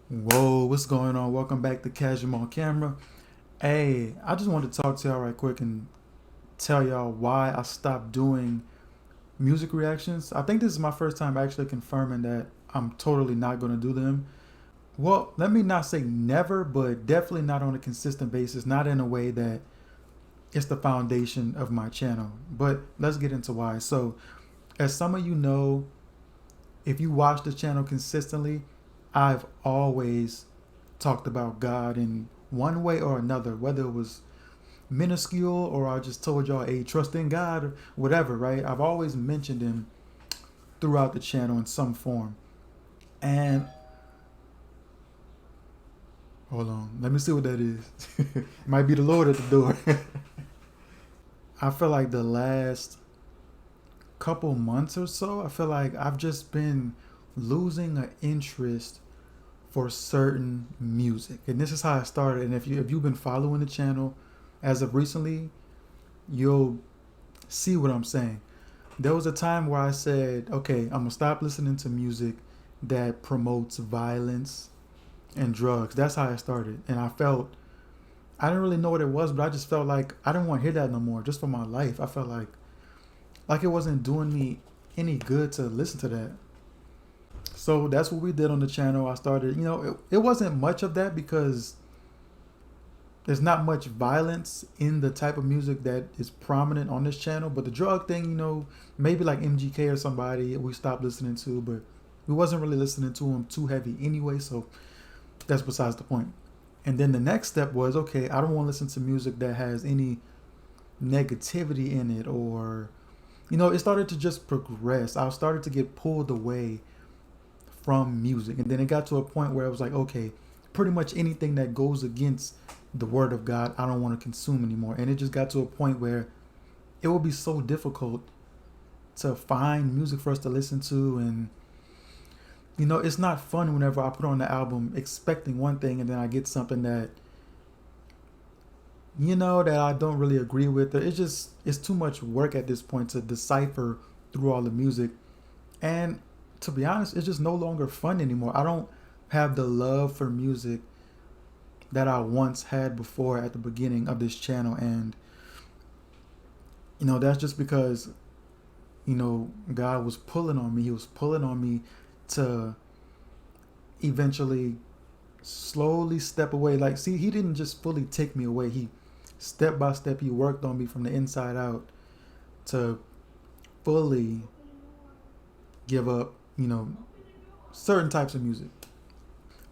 Whoa, what's going on? Welcome back to Casual on Camera. Hey, I just wanted to talk to y'all right quick and tell y'all why I stopped doing music reactions. I think this is my first time actually confirming that I'm totally not going to do them. Well, let me not say never, but definitely not on a consistent basis, not in a way that it's the foundation of my channel. But let's get into why. So, as some of you know, if you watch the channel consistently, I've always talked about God in one way or another, whether it was minuscule or I just told y'all, hey, trust in God or whatever, right? I've always mentioned him throughout the channel in some form. And hold on, let me see what that is. It might be the Lord at the door. I feel like the last couple months or so, I feel like I've just been losing an interest for certain music. And this is how I started. And if you've been following the channel as of recently, you'll see what I'm saying. There was a time where I said, okay, I'm gonna stop listening to music that promotes violence and drugs. That's how I started. And I didn't really know what it was, but I just felt like I didn't want to hear that no more, just for my life. I felt like it wasn't doing me any good to listen to that. So that's what we did on the channel. I started, it wasn't much of that because there's not much violence in the type of music that is prominent on this channel. But the drug thing, maybe like MGK or somebody we stopped listening to, but we wasn't really listening to him too heavy anyway. So that's besides the point. And then the next step was, okay, I don't want to listen to music that has any negativity in it, or it started to just progress. I started to get pulled away from music. And then it got to a point where I was like, okay, pretty much anything that goes against the word of God, I don't want to consume anymore. And it just got to a point where it would be so difficult to find music for us to listen to. And, it's not fun whenever I put on the album expecting one thing and then I get something that I don't really agree with. It's too much work at this point to decipher through all the music. And to be honest, it's just no longer fun anymore. I don't have the love for music that I once had before at the beginning of this channel. And, that's just because, God was pulling on me. He was pulling on me to eventually slowly step away. Like, see, he didn't just fully take me away. He step by step, he worked on me from the inside out to fully give up, certain types of music.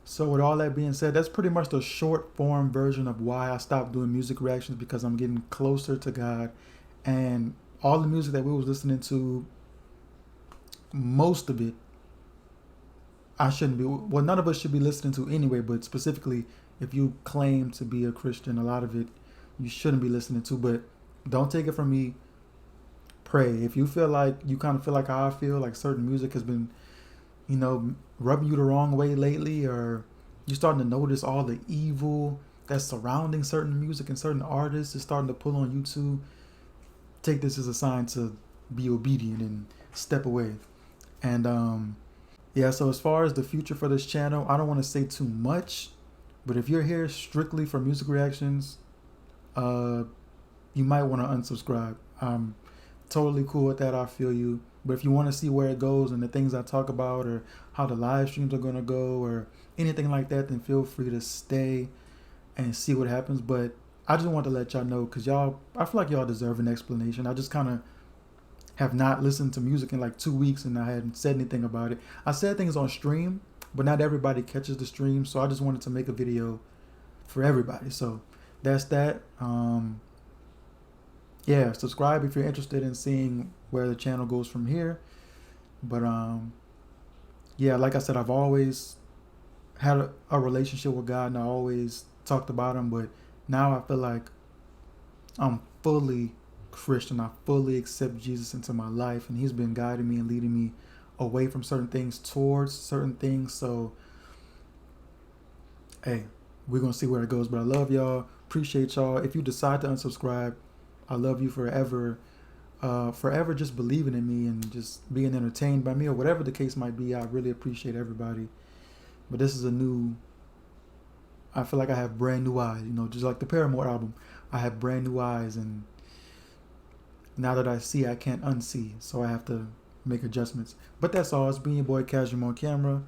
So with all that being said, that's pretty much the short form version of why I stopped doing music reactions, because I'm getting closer to God. And all the music that we was listening to, most of it, I shouldn't be, well, none of us should be listening to anyway, but specifically if you claim to be a Christian, a lot of it you shouldn't be listening to. But don't take it from me. Pray. If you feel like, you kind of feel like how I feel, like certain music has been, rubbing you the wrong way lately, or you're starting to notice all the evil that's surrounding certain music and certain artists is starting to pull on you too, take this as a sign to be obedient and step away. And yeah, so as far as the future for this channel, I don't want to say too much, but if you're here strictly for music reactions, you might want to unsubscribe. I'm totally cool with that. I feel you. But if you want to see where it goes and the things I talk about, or how the live streams are going to go, or anything like that, then feel free to stay and see what happens. But I just want to let y'all know, because I feel like y'all deserve an explanation. I just kind of have not listened to music in like 2 weeks, and I hadn't said anything about it. I said things on stream, but not everybody catches the stream. So I just wanted to make a video for everybody. So that's that. Yeah, subscribe if you're interested in seeing where the channel goes from here. But yeah, like I said, I've always had a relationship with God, and I always talked about him. But now I feel like I'm fully Christian. I fully accept Jesus into my life, and he's been guiding me and leading me away from certain things towards certain things. So hey, we're gonna see where it goes. But I love y'all, appreciate y'all. If you decide to unsubscribe, I love you forever. Forever just believing in me and just being entertained by me, or whatever the case might be. I really appreciate everybody. But this is a new. I feel like I have brand new eyes. You know, just like the Paramore album, I have brand new eyes, and now that I see, I can't unsee. So I have to make adjustments. But that's all. It's being your boy Casual on camera.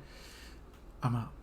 I'm out.